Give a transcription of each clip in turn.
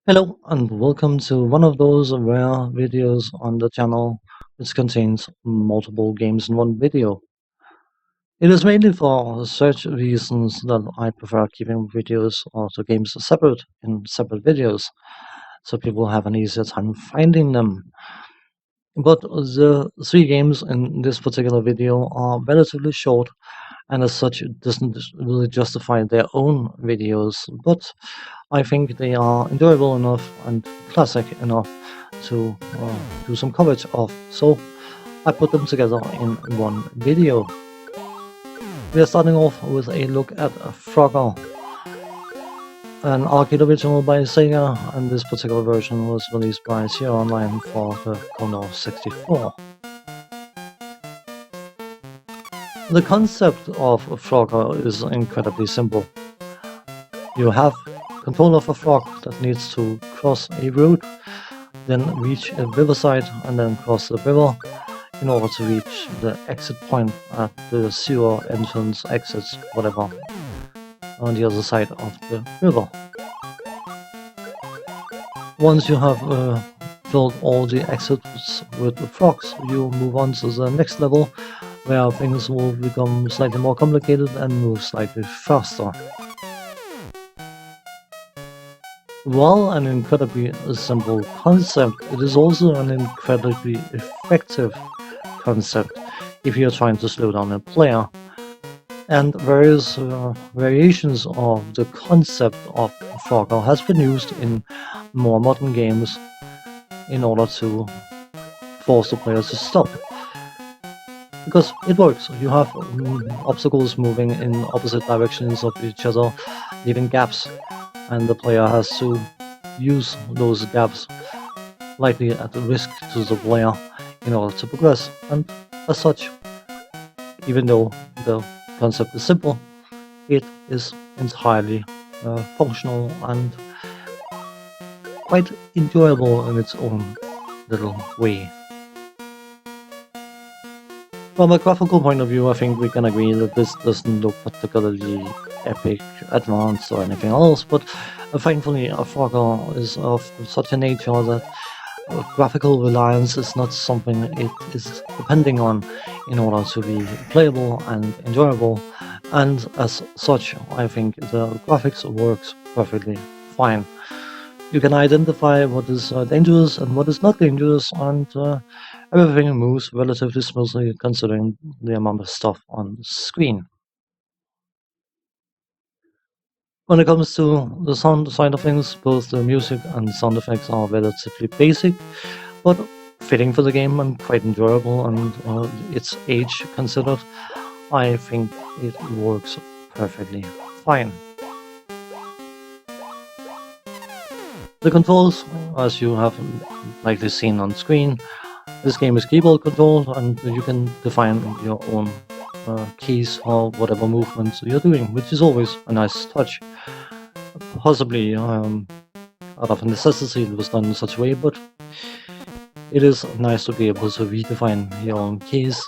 Hello and welcome to one of those rare videos on the channel which contains multiple games in one video. It is mainly for such reasons that I prefer keeping videos of the games separate in separate videos, so people have an easier time finding them. But the three games in this particular video are relatively short and as such it doesn't really justify their own videos, but I think they are enjoyable enough and classic enough to do some coverage of, so I put them together in one video. We are starting off with a look at Frogger, an arcade original by Sega, and this particular version was released by Sierra Online for the Commodore 64. The concept of Frogger is incredibly simple. You have control of a frog that needs to cross a road, then reach a riverside and then cross the river in order to reach the exit point at the sewer entrance, exits, whatever, on the other side of the river. Once you have filled all the exits with the frogs, you move on to the next level where things will become slightly more complicated and move slightly faster. While an incredibly simple concept, it is also an incredibly effective concept if you're trying to slow down a player. And various variations of the concept of Frogger has been used in more modern games in order to force the player to stop. Because it works. You have obstacles moving in opposite directions of each other, leaving gaps, and the player has to use those gaps, likely at risk to the player, in order to progress. And as such, even though the concept is simple, it is entirely functional and quite enjoyable in its own little way. From a graphical point of view, I think we can agree that this doesn't look particularly epic, advanced, or anything else, but thankfully Frogger is of such a nature that graphical reliance is not something it is depending on in order to be playable and enjoyable, and as such I think the graphics works perfectly fine. You can identify what is dangerous and what is not dangerous, and everything moves relatively smoothly considering the amount of stuff on the screen. When it comes to the sound side of things, both the music and sound effects are relatively basic, but fitting for the game and quite enjoyable, and its age considered, I think it works perfectly fine. The controls, as you have likely seen on screen, this game is keyboard controlled and you can define your own keys for whatever movements you're doing, which is always a nice touch. Possibly out of necessity it was done in such a way, but it is nice to be able to redefine your own keys.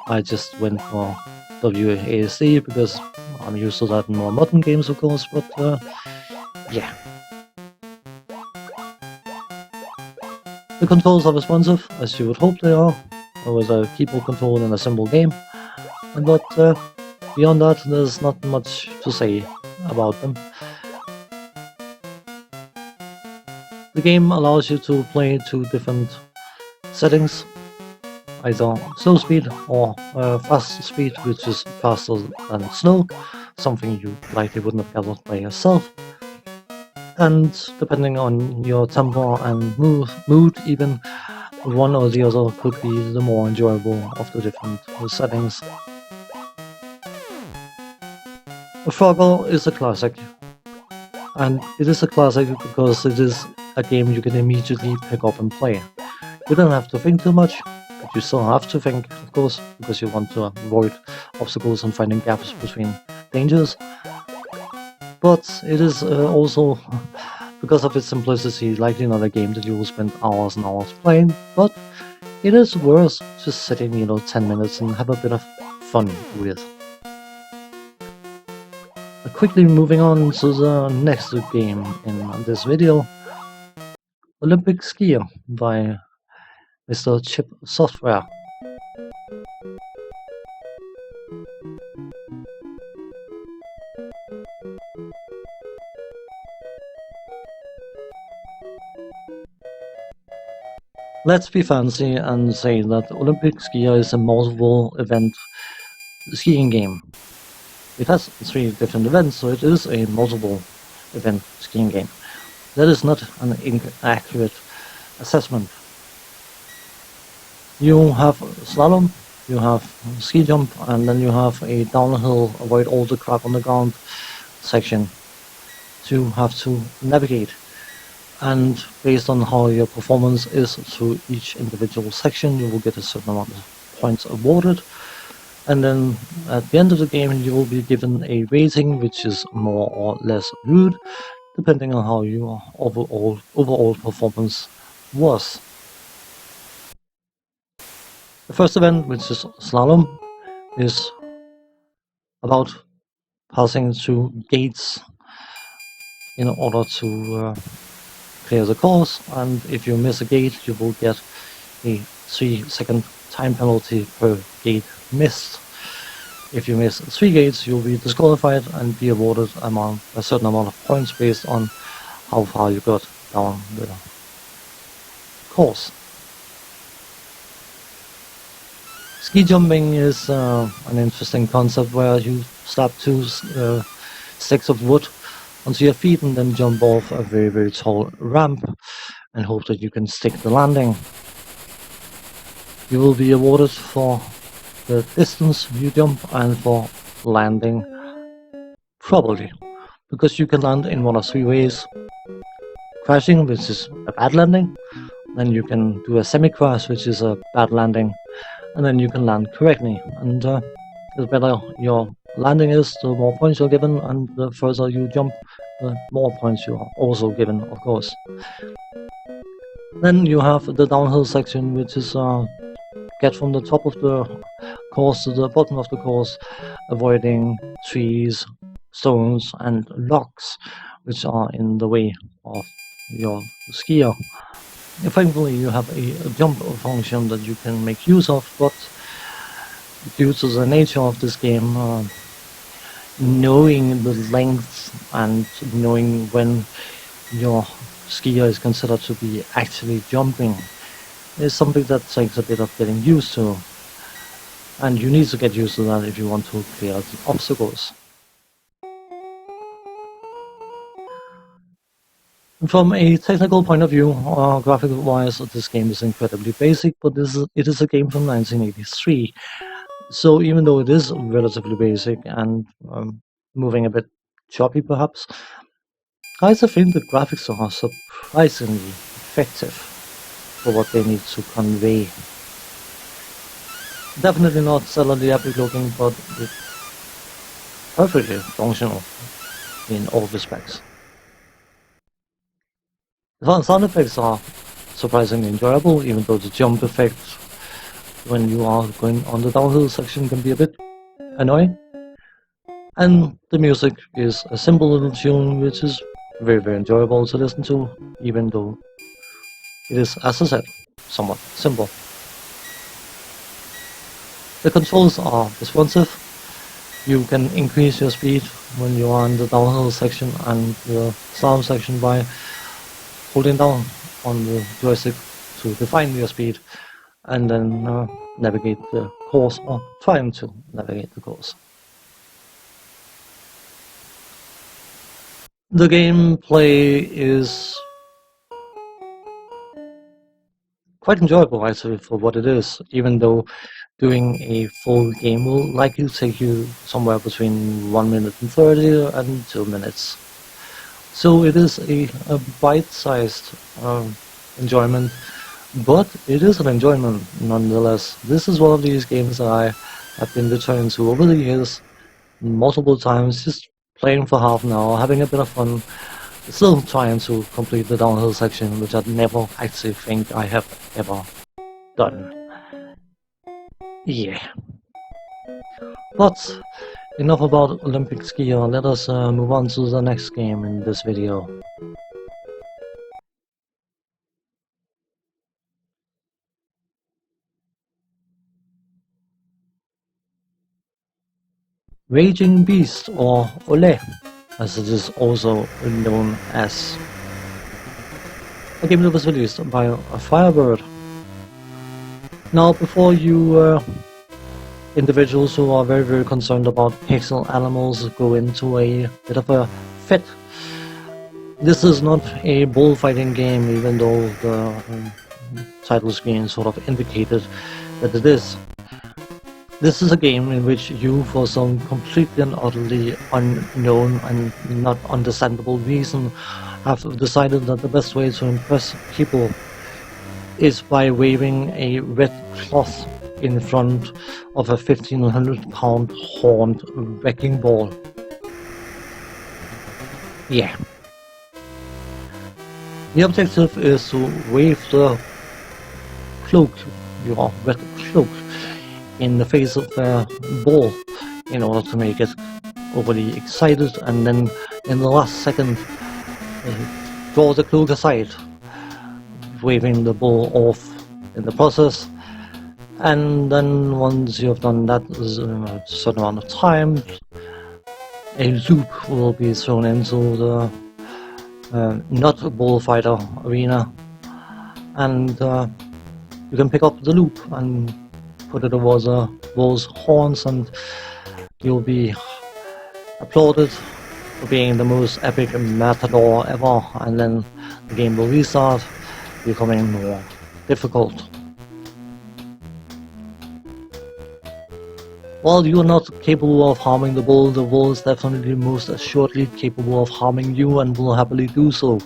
I just went for WASD because I'm used to that in more modern games, of course, but yeah. The controls are responsive, as you would hope they are, with a keyboard control in a simple game, but beyond that there's not much to say about them. The game allows you to play two different settings, either slow speed or fast speed, which is faster than slow, something you likely wouldn't have gathered by yourself. And depending on your tempo and mood even, one or the other could be the more enjoyable of the different settings. Frogger is a classic, and it is a classic because it is a game you can immediately pick up and play. You don't have to think too much, but you still have to think, of course, because you want to avoid obstacles and finding gaps between dangers. But it is also, because of its simplicity, likely not a game that you will spend hours and hours playing, but it is worth just sitting, 10 minutes and have a bit of fun with. Quickly moving on to the next game in this video, Olympic Skier by Mr. Chip Software. Let's be fancy and say that Olympic Skier is a multiple event skiing game. It has 3 different events, so it is a multiple event skiing game. That is not an inaccurate assessment. You have slalom, you have ski jump, and then you have a downhill, avoid all the crap on the ground section to have to navigate. And based on how your performance is through each individual section, you will get a certain amount of points awarded. And then at the end of the game, you will be given a rating, which is more or less rude, depending on how your overall performance was. The first event, which is slalom, is about passing through gates in order to clear the course, and if you miss a gate, you will get a 3-second time penalty per gate missed. If you miss 3 gates, you'll be disqualified and be awarded a certain amount of points based on how far you got down the course. Ski jumping is an interesting concept where you slap 2 sticks of wood onto your feet and then jump off a very, very tall ramp and hope that you can stick the landing. You will be awarded for the distance you jump and for landing probably, because you can land in 1 of 3 ways. Crashing, which is a bad landing, then you can do a semi-crash, which is a bad landing, and then you can land correctly. And the better your landing is, the more points you're given, and the further you jump, the more points you are also given, of course. Then you have the downhill section, which is get from the top of the course to the bottom of the course, avoiding trees, stones, and rocks, which are in the way of your skier. Thankfully, you have a jump function that you can make use of, but due to the nature of this game, knowing the length and knowing when your skier is considered to be actually jumping is something that takes a bit of getting used to, and you need to get used to that if you want to clear the obstacles. From a technical point of view, graphic-wise, this game is incredibly basic, but it is a game from 1983. So even though it is relatively basic and moving a bit choppy perhaps, I also think the graphics are surprisingly effective for what they need to convey. Definitely not solidly epic looking, but perfectly functional in all respects. The sound effects are surprisingly enjoyable, even though the jump effect when you are going on the downhill section can be a bit annoying. And the music is a simple little tune which is very, very enjoyable to listen to, even though it is, as I said, somewhat simple. The controls are responsive. You can increase your speed when you are in the downhill section and the slalom section by holding down on the joystick to define your speed, and then navigate the course, or trying to navigate the course. The gameplay is quite enjoyable actually for what it is, even though doing a full game will likely take you somewhere between 1 minute and 30 and 2 minutes. So it is a bite-sized enjoyment, but it is an enjoyment nonetheless. This is one of these games that I have been returning to over the years multiple times, just playing for half an hour, having a bit of fun, still trying to complete the downhill section, which I never actually think I have ever done. Yeah. But enough about Olympic skier, let us move on to the next game in this video. Raging Beast, or Ole, as it is also known as. A game that was released by Firebird. Now, before you individuals who are very concerned about pixel animals go into a bit of a fit, this is not a bullfighting game, even though the title screen sort of indicated that it is. This is a game in which you, for some completely and utterly unknown and not understandable reason, have decided that the best way to impress people is by waving a red cloth in front of a 1,500-pound horned wrecking ball. Yeah. The objective is to wave the cloak, your red cloak, in the face of the ball in order to make it overly excited, and then in the last second draw the cloak aside, waving the ball off in the process. And then once you have done that in a certain amount of time, a loop will be thrown into the not bullfighter arena, and you can pick up the loop and put it over the bull's horns, and you'll be applauded for being the most epic matador ever, and then the game will restart, becoming more difficult. While you are not capable of harming the bull is definitely most assuredly capable of harming you, and will happily do so.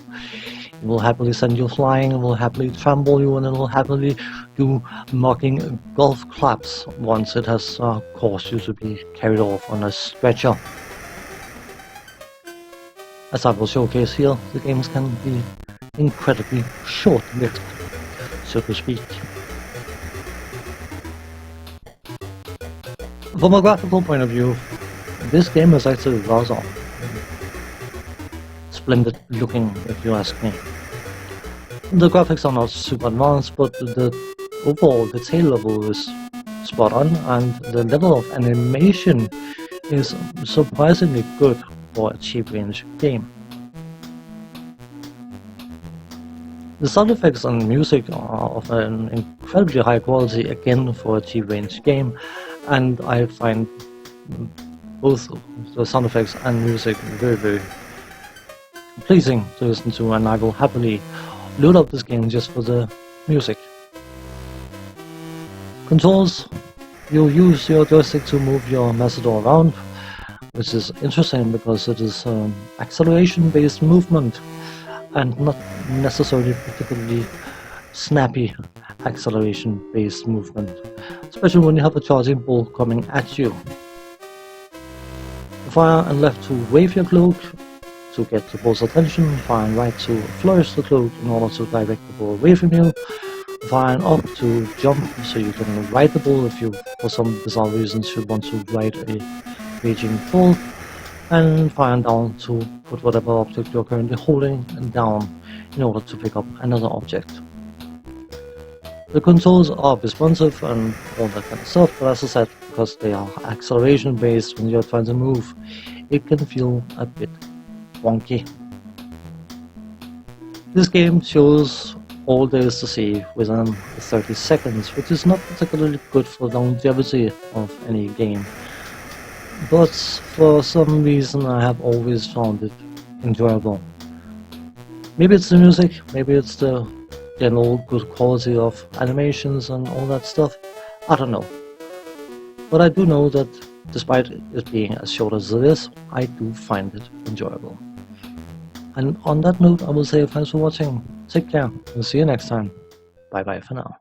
It will happily send you flying, it will happily trample you, and it will happily do mocking golf claps once it has caused you to be carried off on a stretcher. As I will showcase here, the games can be incredibly short-lived, so to speak. From a graphical point of view, this game is actually rather splendid looking, if you ask me. The graphics are not super advanced, but the overall detail level is spot on, and the level of animation is surprisingly good for a cheap range game. The sound effects and music are of an incredibly high quality, again for a cheap range game, and I find both the sound effects and music very pleasing to listen to, and I will happily load up this game just for the music. Controls: you use your joystick to move your Matador around, which is interesting because it is acceleration based movement and not necessarily particularly snappy acceleration based movement, especially when you have a charging bull coming at you. Fire and left to wave your cloak to get the bull's attention, fire and right to flourish the cloak in order to direct the bull away from you, fire and up to jump so you can ride the bull if you, for some bizarre reason, should want to ride a raging bull, and fire and down to put whatever object you're currently holding down in order to pick up another object. The controls are responsive and all that kind of stuff, but as I said, because they are acceleration based when you're trying to move, it can feel a bit wonky. This game shows all there is to see within 30 seconds, which is not particularly good for the longevity of any game, but for some reason I have always found it enjoyable. Maybe it's the music, maybe it's the general good quality of animations and all that stuff, I don't know. But I do know that despite it being as short as it is, I do find it enjoyable. And on that note, I will say thanks for watching, take care, and see you next time. Bye bye for now.